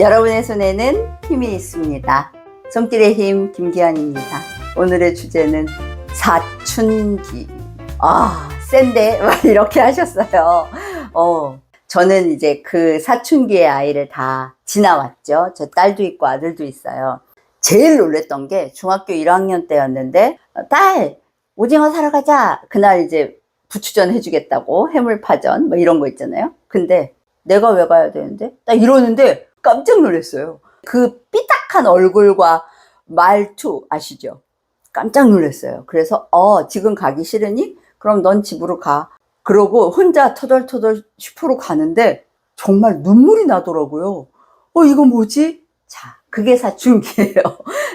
여러분의 손에는 힘이 있습니다. 손길의 힘 김기환입니다. 오늘의 주제는 사춘기. 센데? 막 이렇게 하셨어요. 저는 이제 그 사춘기의 아이를 다 지나왔죠. 저 딸도 있고 아들도 있어요. 제일 놀랬던 게 중학교 1학년 때였는데, 딸, 오징어 사러 가자. 그날 이제 부추전 해주겠다고, 해물파전, 뭐 이런 거 있잖아요. 근데 내가 왜 가야 되는데? 딱 이러는데 깜짝 놀랐어요. 그 삐딱한 얼굴과 말투 아시죠? 깜짝 놀랐어요. 그래서 지금 가기 싫으니? 그럼 넌 집으로 가. 그러고 혼자 터덜터덜 슈퍼로 가는데 정말 눈물이 나더라고요. 이거 뭐지? 자, 그게 사춘기예요.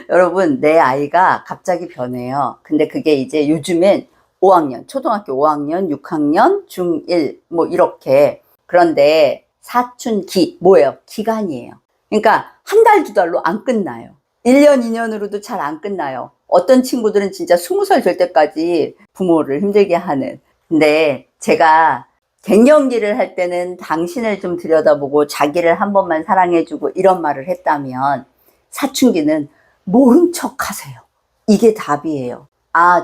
여러분, 내 아이가 갑자기 변해요. 근데 그게 이제 요즘엔 5학년, 초등학교 5학년, 6학년, 중1 뭐 이렇게. 그런데 사춘기 뭐예요? 기간이에요. 그러니까 한 달, 두 달로 안 끝나요. 1년, 2년으로도 잘 안 끝나요. 어떤 친구들은 진짜 20살 될 때까지 부모를 힘들게 하는. 근데 제가 갱년기를 할 때는 당신을 좀 들여다보고 자기를 한 번만 사랑해주고 이런 말을 했다면, 사춘기는 모른 척 하세요. 이게 답이에요.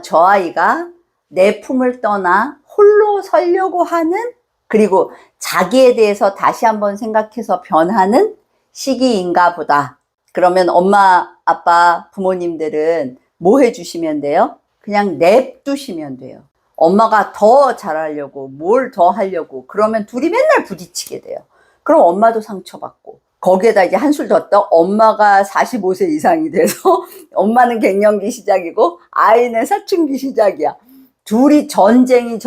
저 아이가 내 품을 떠나 홀로 서려고 하는, 그리고 자기에 대해서 다시 한번 생각해서 변하는 시기인가 보다. 그러면 엄마, 아빠, 부모님들은 뭐 해주시면 돼요? 그냥 냅두시면 돼요. 엄마가 더 잘하려고, 뭘 더 하려고, 그러면 둘이 맨날 부딪히게 돼요. 그럼 엄마도 상처받고, 거기에다 이제 한술 더 떠, 엄마가 45세 이상이 돼서 엄마는 갱년기 시작이고 아이는 사춘기 시작이야. 둘이 전쟁이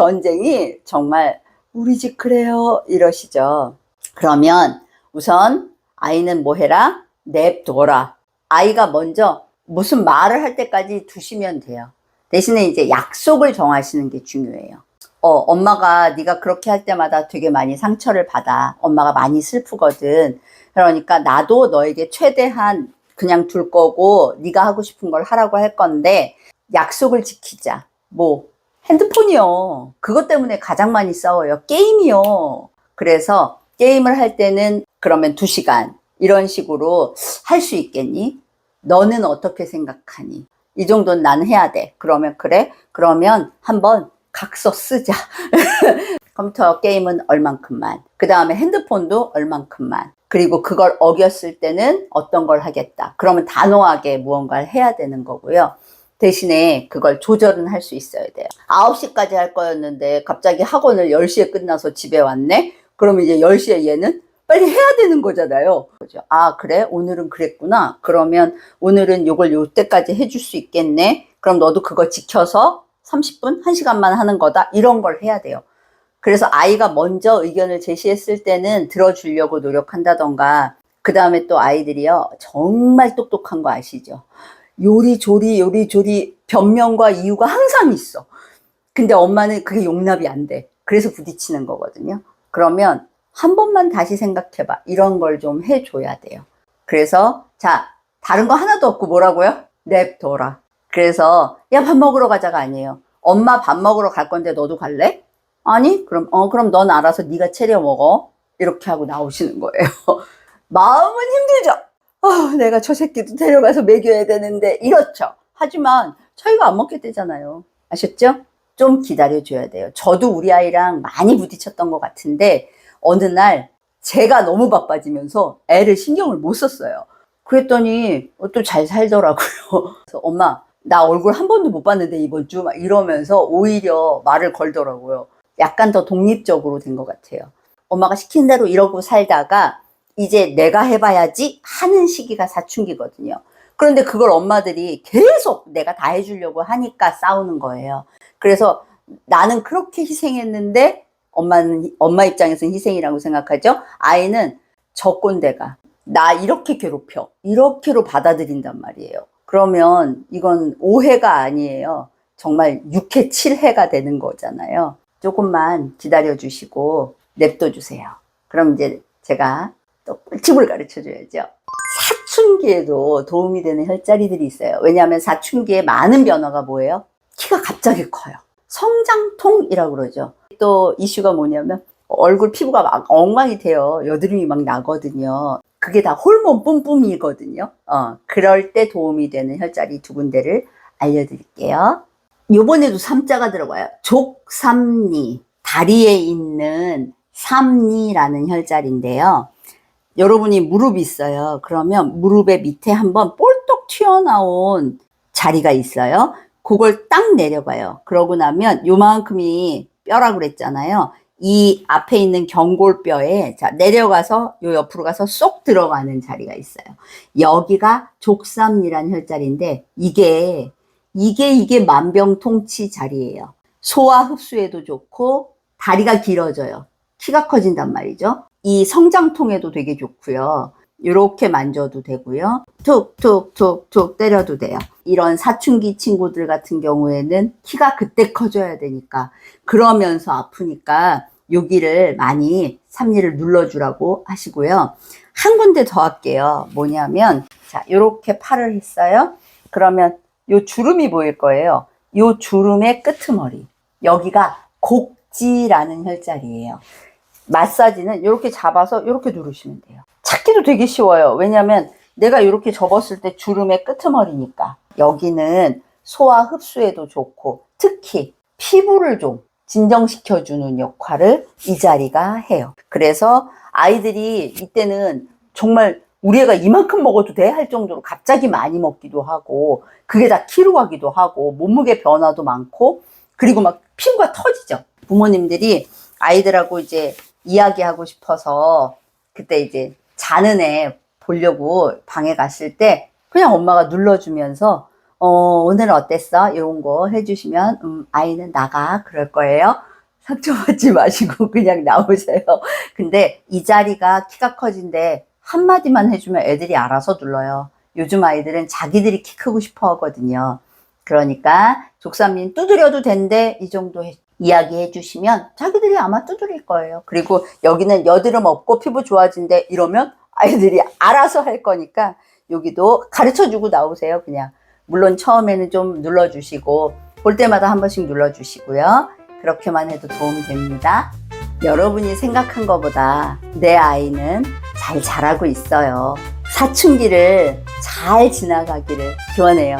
정말 우리 집 그래요 이러시죠. 그러면 우선 아이는 뭐 해라? 냅둬라. 아이가 먼저 무슨 말을 할 때까지 두시면 돼요. 대신에 이제 약속을 정하시는 게 중요해요. 엄마가 네가 그렇게 할 때마다 되게 많이 상처를 받아. 엄마가 많이 슬프거든. 그러니까 나도 너에게 최대한 그냥 둘 거고 네가 하고 싶은 걸 하라고 할 건데 약속을 지키자. 뭐 핸드폰이요. 그것 때문에 가장 많이 싸워요. 게임이요. 그래서 게임을 할 때는 그러면 2시간 이런 식으로 할 수 있겠니? 너는 어떻게 생각하니? 이 정도는 난 해야 돼. 그러면 그래? 그러면 한번 각서 쓰자. 컴퓨터 게임은 얼만큼만. 그 다음에 핸드폰도 얼만큼만. 그리고 그걸 어겼을 때는 어떤 걸 하겠다. 그러면 단호하게 무언가를 해야 되는 거고요. 대신에 그걸 조절은 할 수 있어야 돼요. 9시까지 할 거였는데 갑자기 학원을 10시에 끝나서 집에 왔네? 그러면 이제 10시에 얘는 빨리 해야 되는 거잖아요. 그래? 오늘은 그랬구나. 그러면 오늘은 요걸 요때까지 해줄 수 있겠네? 그럼 너도 그거 지켜서 30분? 1시간만 하는 거다? 이런 걸 해야 돼요. 그래서 아이가 먼저 의견을 제시했을 때는 들어주려고 노력한다던가, 그 다음에 또 아이들이요, 정말 똑똑한 거 아시죠? 요리조리 변명과 이유가 항상 있어. 근데 엄마는 그게 용납이 안 돼. 그래서 부딪히는 거거든요. 그러면 한 번만 다시 생각해봐. 이런 걸 좀 해줘야 돼요. 그래서 자, 다른 거 하나도 없고 뭐라고요? 냅둬라. 그래서 야, 밥 먹으러 가자가 아니에요. 엄마 밥 먹으러 갈 건데 너도 갈래? 아니? 그럼 넌 알아서 네가 차려 먹어. 이렇게 하고 나오시는 거예요. 마음은 힘들죠? 내가 저 새끼도 데려가서 먹여야 되는데 이렇죠. 하지만 저희가 안 먹게 되잖아요. 아셨죠? 좀 기다려줘야 돼요. 저도 우리 아이랑 많이 부딪혔던 것 같은데 어느 날 제가 너무 바빠지면서 애를 신경을 못 썼어요. 그랬더니 또 잘 살더라고요. 그래서 엄마, 나 얼굴 한 번도 못 봤는데 이번 주 막 이러면서 오히려 말을 걸더라고요. 약간 더 독립적으로 된 것 같아요. 엄마가 시킨 대로 이러고 살다가 이제 내가 해봐야지 하는 시기가 사춘기거든요. 그런데 그걸 엄마들이 계속 내가 다 해주려고 하니까 싸우는 거예요. 그래서 나는 그렇게 희생했는데 엄마 입장에서는 희생이라고 생각하죠. 아이는 저 꼰대가 나 이렇게 괴롭혀. 이렇게로 받아들인단 말이에요. 그러면 이건 5회가 아니에요. 정말 6회, 7회가 되는 거잖아요. 조금만 기다려주시고 냅둬주세요. 그럼 이제 제가 또 꿀팁을 가르쳐줘야죠. 사춘기에도 도움이 되는 혈자리들이 있어요. 왜냐하면 사춘기에 많은 변화가 뭐예요? 키가 갑자기 커요. 성장통이라고 그러죠. 또 이슈가 뭐냐면 얼굴 피부가 막 엉망이 돼요. 여드름이 막 나거든요. 그게 다 호르몬 뿜뿜이거든요. 그럴 때 도움이 되는 혈자리 두 군데를 알려드릴게요. 요번에도 삼자가 들어가요. 족삼리, 다리에 있는 삼리라는 혈자리인데요. 여러분이 무릎이 있어요. 그러면 무릎의 밑에 한번 볼떡 튀어나온 자리가 있어요. 그걸 딱 내려봐요. 그러고 나면 요만큼이 뼈라고 그랬잖아요. 이 앞에 있는 경골뼈에 자 내려가서 요 옆으로 가서 쏙 들어가는 자리가 있어요. 여기가 족삼리란 혈자리인데 이게 만병통치 자리예요. 소화 흡수에도 좋고 다리가 길어져요. 키가 커진단 말이죠. 이 성장통에도 되게 좋고요. 이렇게 만져도 되고요. 툭툭툭툭 때려도 돼요. 이런 사춘기 친구들 같은 경우에는 키가 그때 커져야 되니까 그러면서 아프니까 여기를 많이 삼리를 눌러주라고 하시고요. 한 군데 더 할게요. 뭐냐면 자 이렇게 팔을 했어요. 그러면 요 주름이 보일 거예요. 요 주름의 끄트머리 여기가 곡지라는 혈자리예요. 마사지는 이렇게 잡아서 이렇게 누르시면 돼요. 찾기도 되게 쉬워요. 왜냐면 내가 이렇게 접었을 때 주름의 끄트머리니까. 여기는 소화 흡수에도 좋고 특히 피부를 좀 진정시켜주는 역할을 이 자리가 해요. 그래서 아이들이 이때는 정말 우리 애가 이만큼 먹어도 돼? 할 정도로 갑자기 많이 먹기도 하고 그게 다 키로 가기도 하고 몸무게 변화도 많고 그리고 막 피부가 터지죠. 부모님들이 아이들하고 이제 이야기하고 싶어서 그때 이제 자는 애 보려고 방에 갔을 때 그냥 엄마가 눌러주면서 오늘은 어땠어? 이런 거 해주시면 아이는 나가 그럴 거예요. 상처받지 마시고 그냥 나오세요. 근데 이 자리가 키가 커진데 한마디만 해주면 애들이 알아서 눌러요. 요즘 아이들은 자기들이 키 크고 싶어 하거든요. 그러니까 족삼리는 두드려도 된대 이 정도 이야기해 주시면 자기들이 아마 두드릴 거예요. 그리고 여기는 여드름 없고 피부 좋아진대 이러면 아이들이 알아서 할 거니까 여기도 가르쳐 주고 나오세요. 그냥 물론 처음에는 좀 눌러주시고 볼 때마다 한 번씩 눌러주시고요. 그렇게만 해도 도움이 됩니다. 여러분이 생각한 것보다 내 아이는 잘 자라고 있어요. 사춘기를 잘 지나가기를 기원해요.